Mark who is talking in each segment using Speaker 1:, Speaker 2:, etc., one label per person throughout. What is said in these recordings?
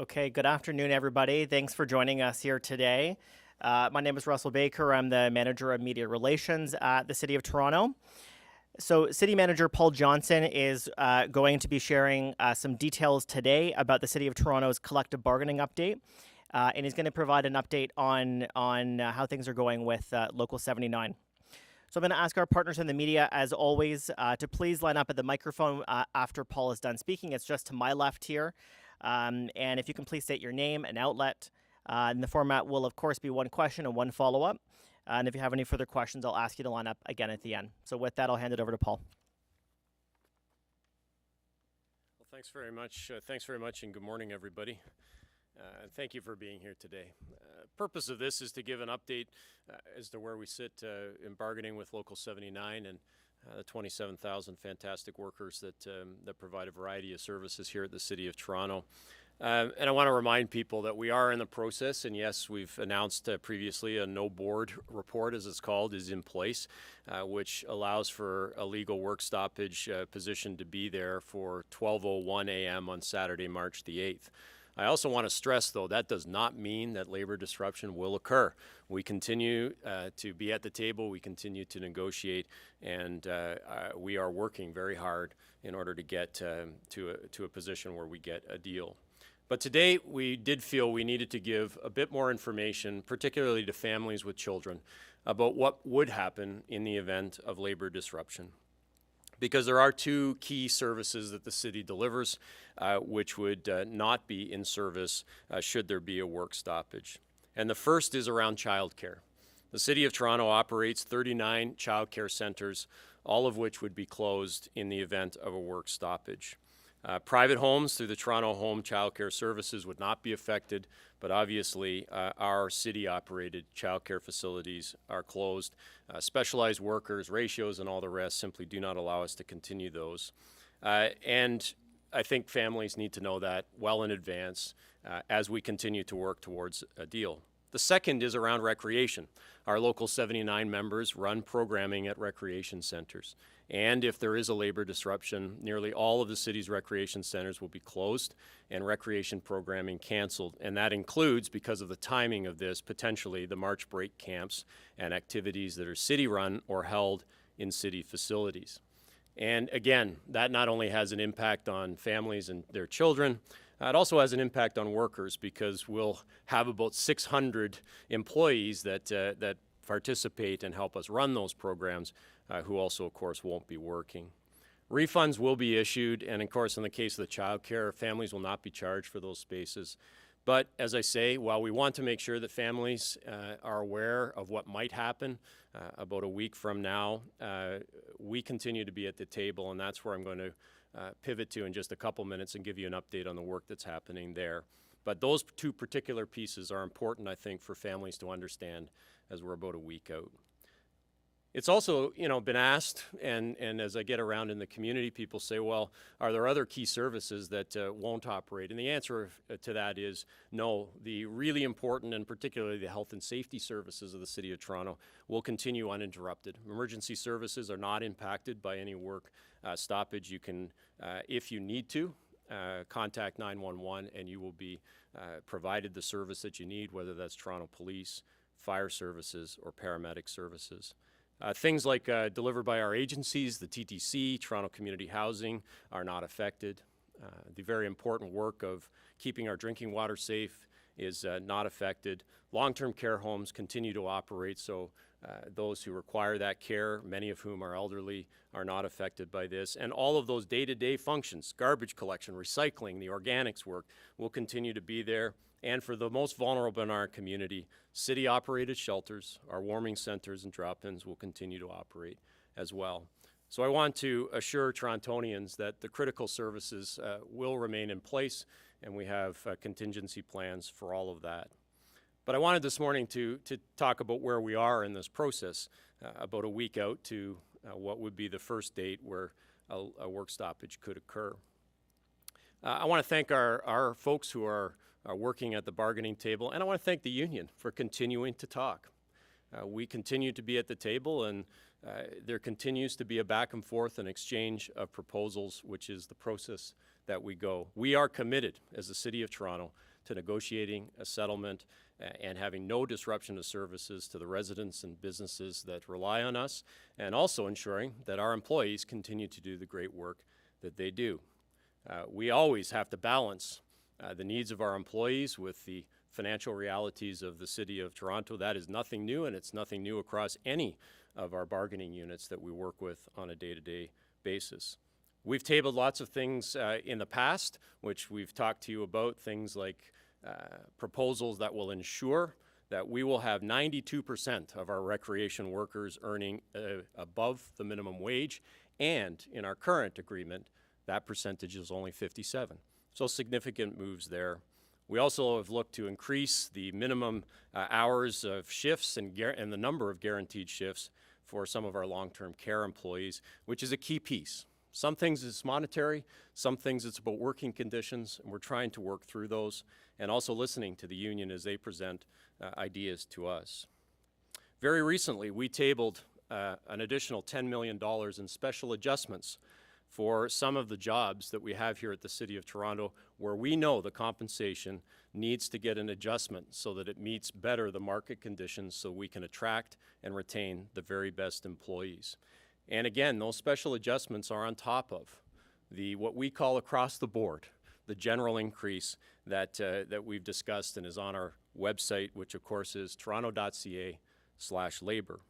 Speaker 1: Okay, good afternoon, everybody. Thanks for joining us here today. My name is Russell Baker. I'm the Manager of Media Relations at the City of Toronto. So, City Manager Paul Johnson is going to be sharing some details today about the City of Toronto's collective bargaining update, and he's going to provide an update on how things are going with Local 79. So I'm going to ask our partners in the media, as always, to please line up at the microphone after Paul is done speaking. It's just to my left here. And if you can please state your name and outlet. And the format will, of course, be one question and one follow-up. And if you have any further questions, I'll ask you to line up again at the end. So with that, I'll hand it over to Paul.
Speaker 2: Well, thanks very much, and good morning, everybody. Thank you for being here today. Purpose of this is to give an update as to where we sit in bargaining with Local 79 and the 27,000 fantastic workers that provide a variety of services here at the City of Toronto. And I want to remind people that we are in the process, and yes, we've announced previously a no board report, as it's called, is in place, which allows for a legal work stoppage position to be there for 12:01 a.m. on Saturday, March the 8th. I also want to stress, though, that does not mean that labor disruption will occur. We continue to be at the table, we continue to negotiate, and we are working very hard in order to get to a position where we get a deal. But today, we did feel we needed to give a bit more information, particularly to families with children, about what would happen in the event of labor disruption. Because there are two key services that the city delivers, which would not be in service should there be a work stoppage. And the first is around childcare. The City of Toronto operates 39 childcare centres, all of which would be closed in the event of a work stoppage. Private homes through the Toronto Home Childcare Services would not be affected, but obviously our city-operated childcare facilities are closed. Specialized workers, ratios, and all the rest simply do not allow us to continue those. And I think families need to know that well in advance as we continue to work towards a deal. The second is around recreation. Our Local 79 members run programming at recreation centers. And if there is a labor disruption, nearly all of the city's recreation centers will be closed and recreation programming canceled. And that includes, because of the timing of this, potentially the March break camps and activities that are city-run or held in city facilities. And again, that not only has an impact on families and their children, it also has an impact on workers, because we'll have about 600 employees that participate and help us run those programs, who also, of course, won't be working. Refunds will be issued, and of course, in the case of the childcare, families will not be charged for those spaces. But as I say, while we want to make sure that families are aware of what might happen about a week from now, we continue to be at the table, and that's where I'm going to pivot to in just a couple minutes and give you an update on the work that's happening there. But those two particular pieces are important, I think, for families to understand as we're about a week out. It's also, been asked, and as I get around in the community, people say, well, are there other key services that won't operate? And the answer to that is no. The really important, and particularly the health and safety services of the City of Toronto, will continue uninterrupted. Emergency services are not impacted by any work stoppage. You can, if you need to, contact 911 and you will be provided the service that you need, whether that's Toronto Police, fire services, or paramedic services. Things like delivered by our agencies, the TTC, Toronto Community Housing, are not affected. The very important work of keeping our drinking water safe is not affected. Long-term care homes continue to operate, so those who require that care, many of whom are elderly, are not affected by this. And all of those day-to-day functions, garbage collection, recycling, the organics work, will continue to be there. And for the most vulnerable in our community, city-operated shelters, our warming centers and drop-ins will continue to operate as well. So I want to assure Torontonians that the critical services will remain in place, and we have contingency plans for all of that. But I wanted this morning to talk about where we are in this process, about a week out to what would be the first date where a work stoppage could occur. I want to thank our folks who are working at the bargaining table, and I want to thank the union for continuing to talk. We continue to be at the table, and there continues to be a back and forth and exchange of proposals, which is the process that we go. We are committed as the City of Toronto to negotiating a settlement and having no disruption of services to the residents and businesses that rely on us, and also ensuring that our employees continue to do the great work that they do. We always have to balance the needs of our employees with the financial realities of the City of Toronto. That is nothing new, and it's nothing new across any of our bargaining units that we work with on a day-to-day basis. We've tabled lots of things in the past, which we've talked to you about, things like proposals that will ensure that we will have 92% of our recreation workers earning above the minimum wage, and in our current agreement, that percentage is only 57. So significant moves there. We also have looked to increase the minimum hours of shifts and the number of guaranteed shifts for some of our long-term care employees, which is a key piece. Some things it's monetary, some things it's about working conditions, and we're trying to work through those, and also listening to the union as they present ideas to us. Very recently, we tabled an additional $10 million in special adjustments for some of the jobs that we have here at the City of Toronto, where we know the compensation needs to get an adjustment so that it meets better the market conditions so we can attract and retain the very best employees. And again, those special adjustments are on top of what we call across the board, the general increase that we've discussed and is on our website, which of course is toronto.ca/labor.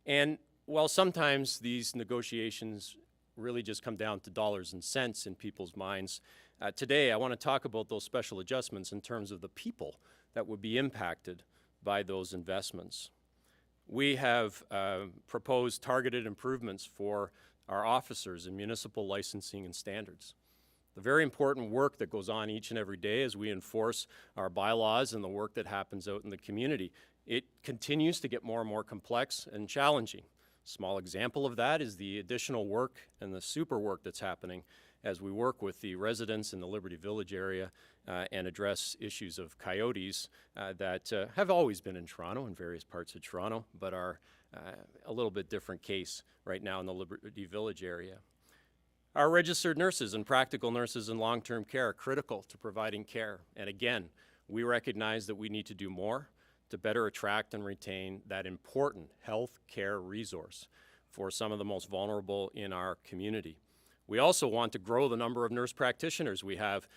Speaker 2: And while sometimes these negotiations really just come down to dollars and cents in people's minds, today I want to talk about those special adjustments in terms of the people that would be impacted by those investments. We have proposed targeted improvements for our officers in municipal licensing and standards. The very important work that goes on each and every day as we enforce our bylaws and the work that happens out in the community, it continues to get more and more complex and challenging. Small example of that is the additional work and the super work that's happening as we work with the residents in the Liberty Village area and address issues of coyotes that have always been in Toronto, in various parts of Toronto, but are a little bit different case right now in the Liberty Village area. Our registered nurses and practical nurses in long-term care are critical to providing care. And again, we recognize that we need to do more to better attract and retain that important health care resource for some of the most vulnerable in our community. We also want to grow the number of nurse practitioners we have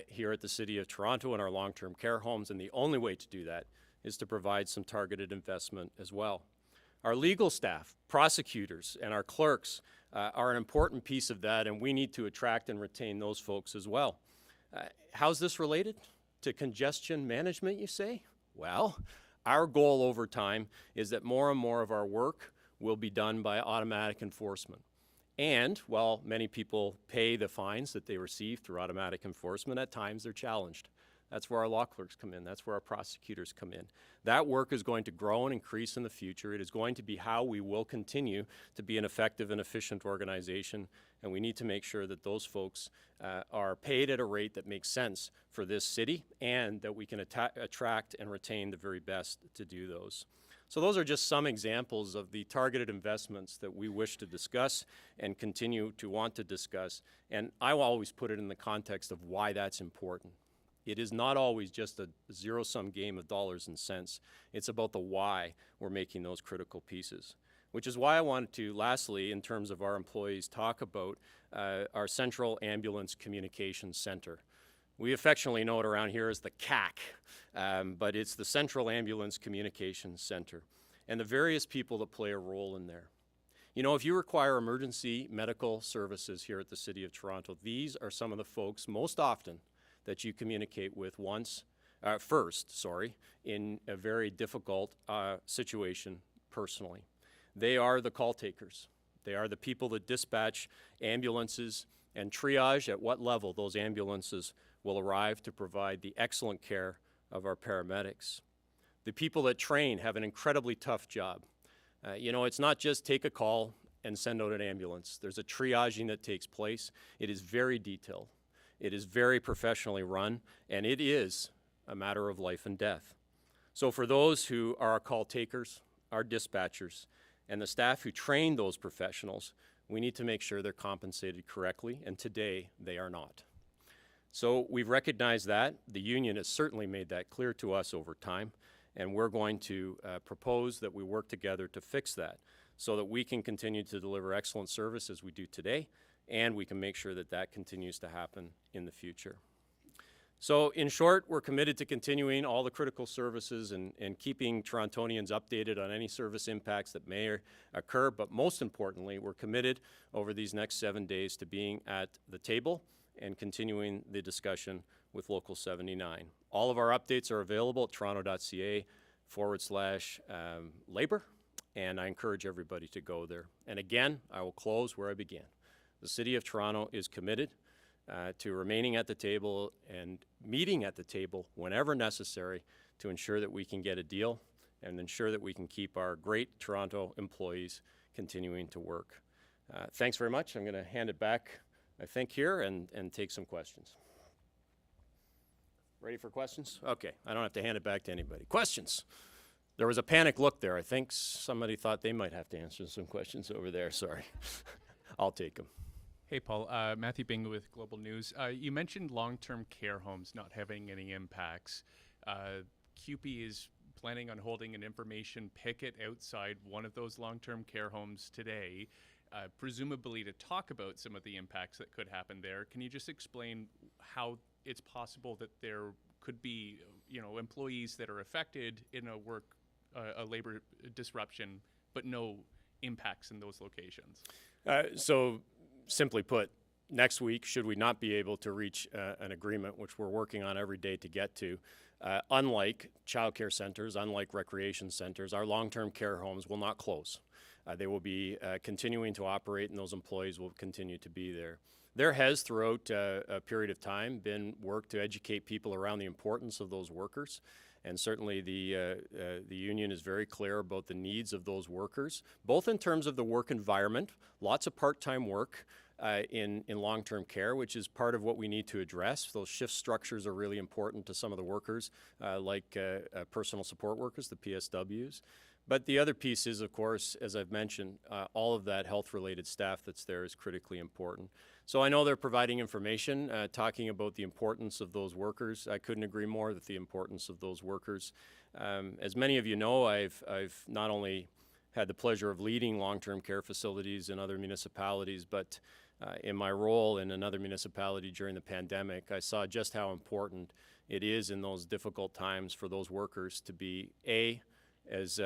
Speaker 2: here at the City of Toronto in our long-term care homes, and the only way to do that is to provide some targeted investment as well. Our legal staff, prosecutors, and our clerks are an important piece of that, and we need to attract and retain those folks as well. How's this related to congestion management, you say? Well, our goal over time is that more and more of our work will be done by automatic enforcement. And while many people pay the fines that they receive through automatic enforcement, at times they're challenged. That's where our law clerks come in. That's where our prosecutors come in. That work is going to grow and increase in the future. It is going to be how we will continue to be an effective and efficient organization, and we need to make sure that those folks are paid at a rate that makes sense for this city and that we can attract and retain the very best to do those. So those are just some examples of the targeted investments that we wish to discuss and continue to want to discuss, and I will always put it in the context of why that's important. It is not always just a zero-sum game of dollars and cents. It's about the why we're making those critical pieces, which is why I wanted to, lastly, in terms of our employees, talk about our Central Ambulance Communications Center. We affectionately know it around here as the CAC, but it's the Central Ambulance Communications Center, and the various people that play a role in there. You know, if you require emergency medical services here at the City of Toronto, these are some of the folks most often that you communicate with first, in a very difficult situation personally. They are the call takers. They are the people that dispatch ambulances and triage at what level those ambulances will arrive to provide the excellent care of our paramedics. The people that train have an incredibly tough job. You know, it's not just take a call and send out an ambulance. There's a triaging that takes place. It is very detailed. It is very professionally run, and it is a matter of life and death. So for those who are our call takers, our dispatchers, and the staff who train those professionals, we need to make sure they're compensated correctly, and today they are not. So we've recognized that. The union has certainly made that clear to us over time, and we're going to propose that we work together to fix that so that we can continue to deliver excellent service as we do today, and we can make sure that that continues to happen in the future. So in short, we're committed to continuing all the critical services and keeping Torontonians updated on any service impacts that may occur, but most importantly, we're committed over these next 7 days to being at the table and continuing the discussion with Local 79. All of our updates are available at toronto.ca/labor, and I encourage everybody to go there. And again, I will close where I began. The City of Toronto is committed to remaining at the table and meeting at the table whenever necessary to ensure that we can get a deal and ensure that we can keep our great Toronto employees continuing to work. Thanks very much. I'm going to hand it back, I think, here and take some questions. Ready for questions? Okay, I don't have to hand it back to anybody. Questions? There was a panic look there. I think somebody thought they might have to answer some questions over there. Sorry. I'll take them.
Speaker 3: Hey, Paul. Matthew Bingo with Global News. You mentioned long-term care homes not having any impacts. CUPE is planning on holding an information picket outside one of those long-term care homes today, presumably to talk about some of the impacts that could happen there. Can you just explain how it's possible that there could be, employees that are affected in a labor disruption, but no impacts in those locations?
Speaker 2: So simply put, next week, should we not be able to reach an agreement, which we're working on every day to get to, unlike childcare centers, unlike recreation centers, our long-term care homes will not close. They will be continuing to operate, and those employees will continue to be there. There has, throughout a period of time, been work to educate people around the importance of those workers. And certainly the union is very clear about the needs of those workers, both in terms of the work environment, lots of part-time work in long-term care, which is part of what we need to address. Those shift structures are really important to some of the workers, like personal support workers, the PSWs. But the other piece is, of course, as I've mentioned, all of that health-related staff that's there is critically important. So I know they're providing information, talking about the importance of those workers. I couldn't agree more with the importance of those workers. As many of you know, I've not only had the pleasure of leading long-term care facilities in other municipalities, but in my role in another municipality during the pandemic, I saw just how important it is in those difficult times for those workers to be, A, as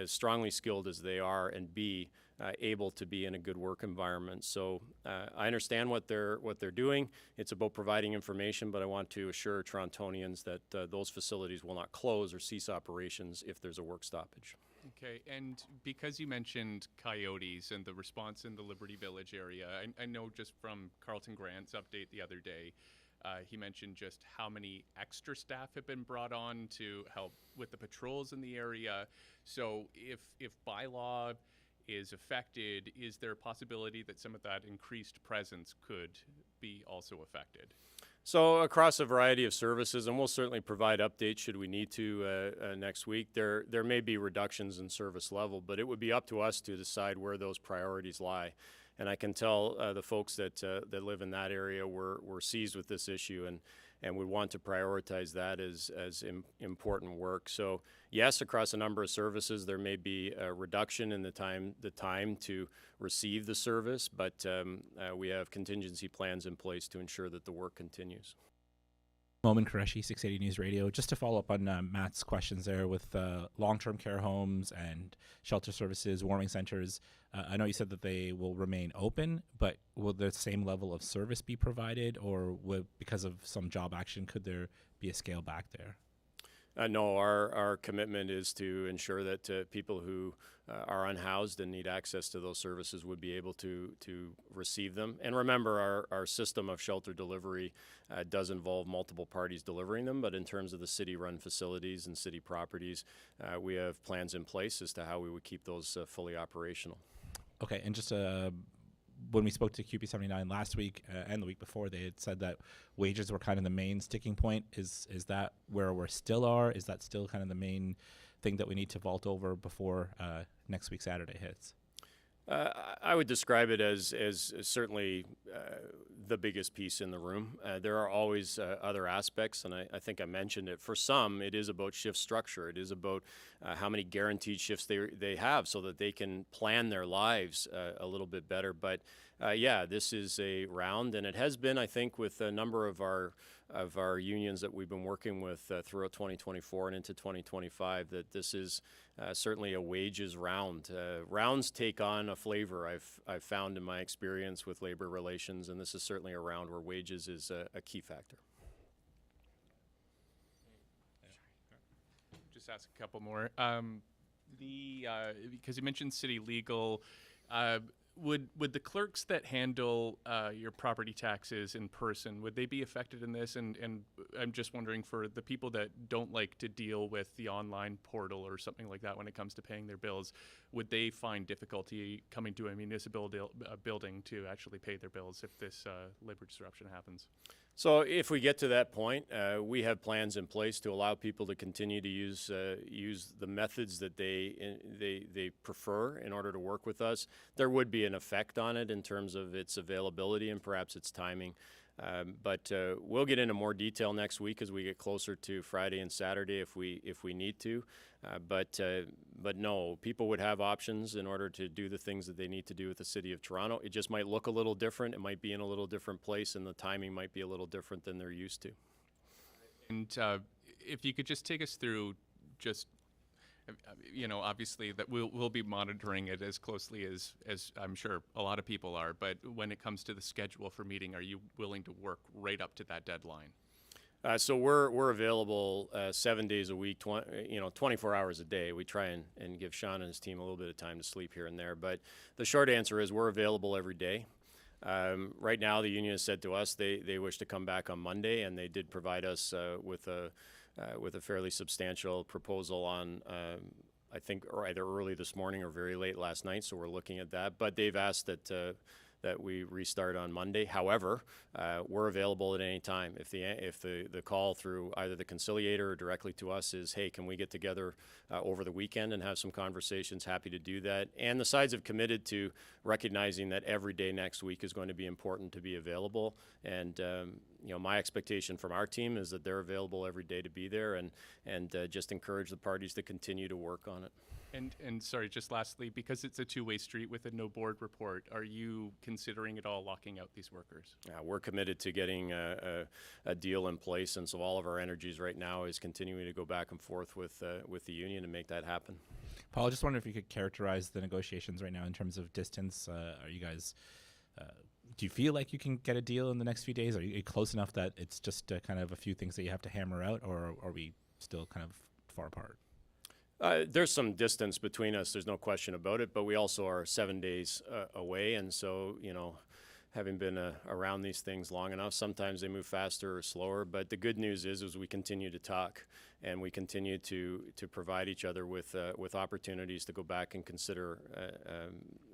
Speaker 2: strongly skilled as they are, and B, able to be in a good work environment. So I understand what they're doing. It's about providing information, but I want to assure Torontonians that those facilities will not close or cease operations if there's a work stoppage.
Speaker 3: Okay, and because you mentioned coyotes and the response in the Liberty Village area, I know just from Carlton Grant's update the other day, he mentioned just how many extra staff have been brought on to help with the patrols in the area. So if bylaw is affected, is there a possibility that some of that increased presence could be also affected?
Speaker 2: So across a variety of services, and we'll certainly provide updates should we need to next week, there may be reductions in service level, but it would be up to us to decide where those priorities lie. And I can tell the folks that live in that area were seized with this issue and would want to prioritize that as important work. So yes, across a number of services, there may be a reduction in the time to receive the service, but we have contingency plans in place to ensure that the work continues.
Speaker 4: Momin Qureshi, 680 News Radio. Just to follow up on Matt's questions there with long-term care homes and shelter services, warming centers. I know you said that they will remain open, but will the same level of service be provided, or because of some job action, could there be a scale back there?
Speaker 2: No, our commitment is to ensure that people who are unhoused and need access to those services would be able to receive them. And remember, our system of shelter delivery does involve multiple parties delivering them, but in terms of the city-run facilities and city properties, we have plans in place as to how we would keep those fully operational.
Speaker 4: Okay, and just when we spoke to CUPE 79 last week and the week before, they had said that wages were kind of the main sticking point. Is that where we still are? Is that still kind of the main thing that we need to vault over before next week Saturday hits?
Speaker 2: I would describe it as certainly the biggest piece in the room. There are always other aspects, and I think I mentioned it. For some, it is about shift structure. It is about how many guaranteed shifts they have so that they can plan their lives a little bit better. But yeah, this is a round, and it has been, I think, with a number of our unions that we've been working with throughout 2024 and into 2025, that this is certainly a wages round. Rounds take on a flavor I've found in my experience with labor relations, and this is certainly a round where wages is a key factor.
Speaker 3: Just ask a couple more. Because you mentioned city legal, would the clerks that handle your property taxes in person, would they be affected in this? And I'm just wondering, for the people that don't like to deal with the online portal or something like that when it comes to paying their bills, would they find difficulty coming to a municipal building to actually pay their bills if this labor disruption happens?
Speaker 2: So if we get to that point, we have plans in place to allow people to continue to use the methods that they prefer in order to work with us. There would be an effect on it in terms of its availability and perhaps its timing. But we'll get into more detail next week as we get closer to Friday and Saturday if we need to. But no, people would have options in order to do the things that they need to do with the City of Toronto. It just might look a little different. It might be in a little different place, and the timing might be a little different than they're used to.
Speaker 3: And if you could just take us through, just obviously that we'll be monitoring it as closely as I'm sure a lot of people are. But when it comes to the schedule for meeting, are you willing to work right up to that deadline?
Speaker 2: So we're available 7 days a week, 24 hours a day. We try and give Sean and his team a little bit of time to sleep here and there. But the short answer is we're available every day. Right now, the union has said to us they wish to come back on Monday, and they did provide us with a fairly substantial proposal on, I think, either early this morning or very late last night. So we're looking at that. But they've asked that we restart on Monday. However, we're available at any time. If the call through either the conciliator or directly to us is, hey, can we get together over the weekend and have some conversations, happy to do that. And the sides have committed to recognizing that every day next week is going to be important to be available. And my expectation from our team is that they're available every day to be there, and just encourage the parties to continue to work on it.
Speaker 3: And sorry, just lastly, because it's a two-way street with a no board report, are you considering at all locking out these workers?
Speaker 2: We're committed to getting a deal in place, and so all of our energies right now is continuing to go back and forth with the union to make that happen.
Speaker 4: Paul, I just wonder if you could characterize the negotiations right now in terms of distance. Are you guys, do you feel like you can get a deal in the next few days? Are you close enough that it's just kind of a few things that you have to hammer out, or are we still kind of far apart?
Speaker 2: There's some distance between us, there's no question about it, but we also are 7 days away, and so, having been around these things long enough, sometimes they move faster or slower, but the good news is we continue to talk, and we continue to provide each other with opportunities to go back and consider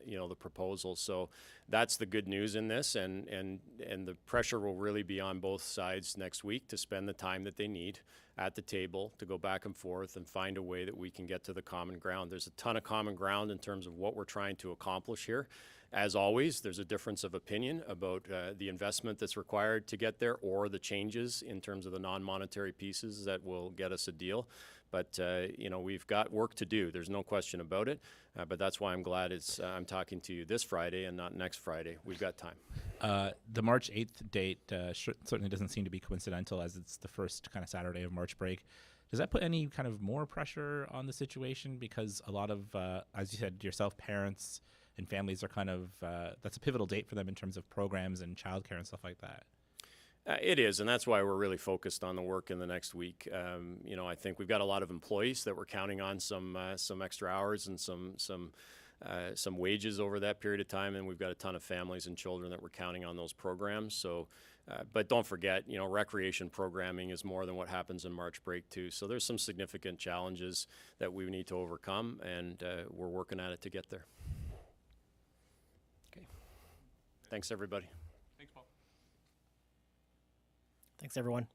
Speaker 2: the proposal. So that's the good news in this, and the pressure will really be on both sides next week to spend the time that they need at the table to go back and forth and find a way that we can get to the common ground. There's a ton of common ground in terms of what we're trying to accomplish here. As always, there's a difference of opinion about the investment that's required to get there, or the changes in terms of the non-monetary pieces that will get us a deal. But, we've got work to do. There's no question about it. But that's why I'm glad I'm talking to you this Friday and not next Friday. We've got time.
Speaker 4: The March 8th date certainly doesn't seem to be coincidental, as it's the first kind of Saturday of March break. Does that put any kind of more pressure on the situation? Because a lot of, as you said yourself, parents and families are kind of, that's a pivotal date for them in terms of programs and childcare and stuff like that.
Speaker 2: It is, and that's why we're really focused on the work in the next week. I think we've got a lot of employees that we're counting on some extra hours and some wages over that period of time, and we've got a ton of families and children that we're counting on those programs. So, but don't forget, recreation programming is more than what happens in March break too. So there's some significant challenges that we need to overcome, and we're working at it to get there. Okay. Thanks, everybody.
Speaker 3: Thanks, Paul.
Speaker 1: Thanks, everyone.